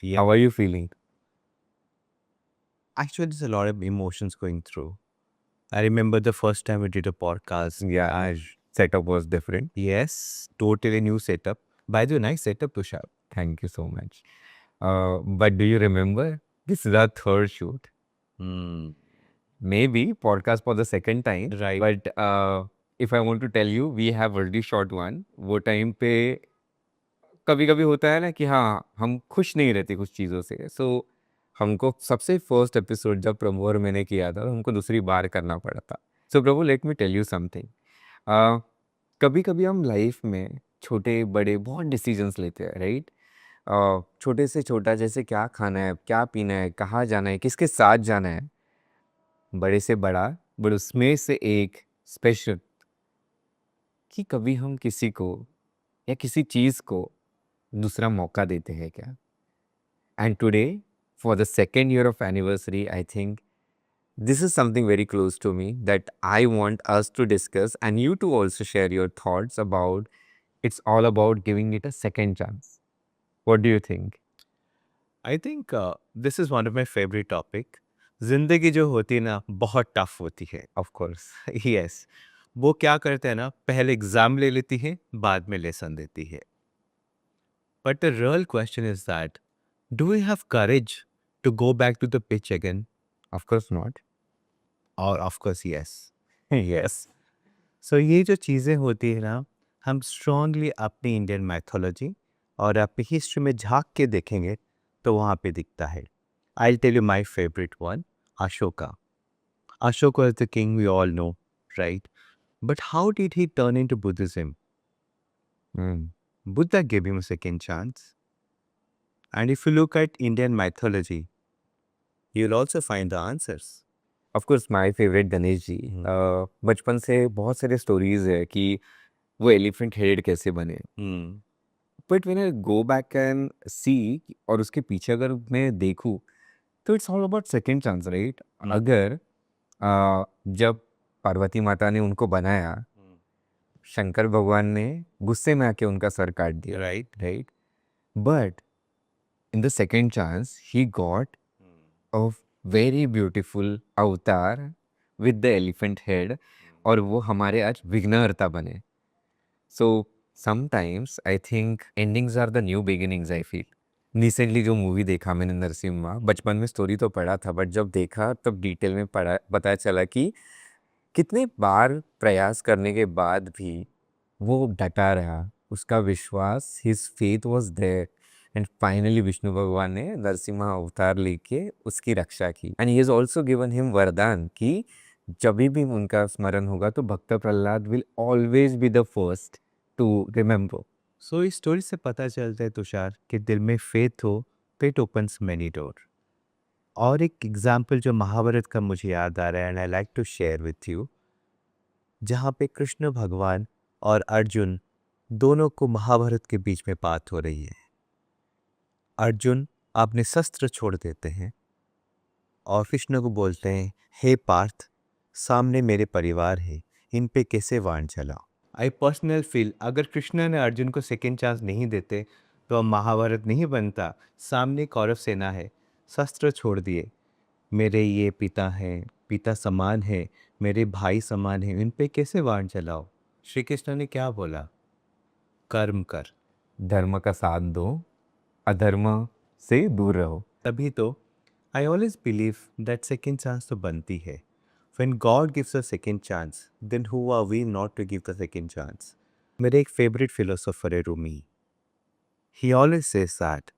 Yeah. How are you feeling? Actually, there's a lot of emotions going through. I remember the first time we did a podcast. Yeah, setup was different. Yes, totally new setup. By the way, nice setup, Tushar. Thank you so much. But do you remember? This is our third shoot. Hmm. Maybe podcast for the second time. Right. But if I want to tell you, we have already shot one. वो time पे कभी कभी होता है ना कि हाँ हम खुश नहीं रहते कुछ चीज़ों से. सो हमको सबसे फर्स्ट एपिसोड जब प्रभु और मैंने किया था तो हमको दूसरी बार करना पड़ा था. So Prabhu, let me tell you something. कभी कभी हम लाइफ में छोटे बड़े बहुत डिसीजंस लेते हैं, राइट? छोटे से छोटा, जैसे क्या खाना है, क्या पीना है, कहाँ जाना है, किसके साथ जाना है. बड़े से बड़ा, बट उसमें से एक स्पेशल कि कभी हम किसी को या किसी चीज़ को दूसरा मौका देते हैं क्या. And today, for the second year of anniversary, I think this is something very close to me that I want us to discuss, and you to also share your thoughts about. It's all about giving it a second chance. What do you think? I think this is one of my favorite topic. जिंदगी जो होती है ना बहुत tough होती है. Of course. Yes, वो क्या करते हैं ना, पहले एग्जाम ले लेती है, बाद में लेसन देती है. But the real question is that do we have courage to go back to the pitch again? Of course not. और of course yes. Yes. So ये जो चीज़ें होती है ना, हम स्ट्रांगली अपनी इंडियन मैथोलॉजी और अपनी हिस्ट्री में झांक के देखेंगे तो वहाँ पे दिखता है. I tell you my favourite one, Ashoka. Ashoka is the king we all know, right? But how did he turn into Buddhism? Hmm. Buddha gave him a second chance. And if you look at Indian mythology, you'll also find the answers. Of course, my favorite Ganesh ji. बचपन से बहुत सारे stories है कि वो elephant head कैसे बने. But when I go back and see, और उसके पीछे अगर मैं देखूँ, तो it's all about second chance, right? अगर जब पार्वती माता ने उनको बनाया, शंकर भगवान ने गुस्से में आके उनका सर काट दिया, Right? Right? But in the second chance he got a very beautiful avatar with the elephant head, और वो हमारे आज विघ्नहर्ता बने. So sometimes I think endings are the new beginnings, I feel. Recently जो मूवी देखा मैंने, नरसिम्हा, बचपन में स्टोरी तो पढ़ा था, बट जब देखा तब डिटेल में पढ़ा, पता चला कि कितने बार प्रयास करने के बाद भी वो डटा रहा. उसका विश्वास, his faith was there, and finally Vishnu भगवान ने नरसिम्हा अवतार लेके उसकी रक्षा की. And he has also given him वरदान कि जब भी उनका स्मरण होगा तो भक्त Prahlad will always be the first to remember. So इस स्टोरी से पता चलता है तुषार कि दिल में फेथ हो, फेथ ओपन्स मेनी डोर. और एक एग्जाम्पल जो महाभारत का मुझे याद आ रहा है and I like to share with you, जहाँ पे कृष्ण भगवान और अर्जुन दोनों को महाभारत के बीच में बात हो रही है. अर्जुन अपने शस्त्र छोड़ देते हैं और कृष्ण को बोलते हैं, हे पार्थ, सामने मेरे परिवार है, इन पे कैसे वाण चलाओ. आई पर्सनल फील अगर कृष्ण ने अर्जुन को सेकेंड चांस नहीं देते तो अब महाभारत नहीं बनता. सामने कौरव सेना है, शस्त्र छोड़ दिए, मेरे ये पिता हैं, पिता समान है, मेरे भाई समान हैं, इन पे कैसे वाण चलाओ. श्री कृष्ण ने क्या बोला? कर्म कर. धर्म का साथ दो, अधर्म से दूर रहो. तभी तो I always believe that second chance तो बनती है. When God gives a second chance, then who are we not to give the second chance? मेरे एक फेवरेट फिलोसोफर है Rumi. He always says that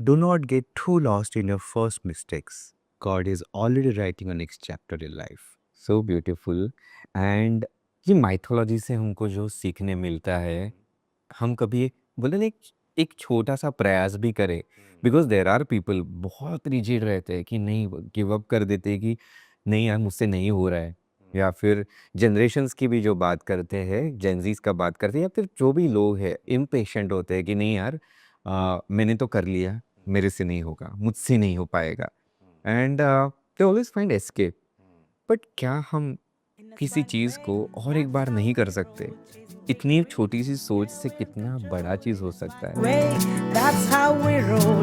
do not get too lost in your first mistakes. God is already writing a next chapter in life. So beautiful. And ये mythology से हमको जो सीखने मिलता है, हम कभी बोले ना, एक छोटा सा प्रयास भी करें, बिकॉज देर आर पीपल बहुत रिजिड रहते हैं कि नहीं, गिव अप कर देते हैं कि नहीं यार मुझसे नहीं हो रहा है. या फिर जनरेशन्स की भी जो बात करते हैं, जेनजीज का बात करते हैं, या फिर जो भी लोग हैं इम्पेशेंट होते हैं कि नहीं यार, मैंने तो कर लिया, मेरे से नहीं होगा, मुझसे नहीं हो पाएगा. And they always find escape. But क्या हम किसी चीज़ को और एक बार नहीं कर सकते? इतनी छोटी सी सोच से कितना बड़ा चीज़ हो सकता है. Way, that's how we roll.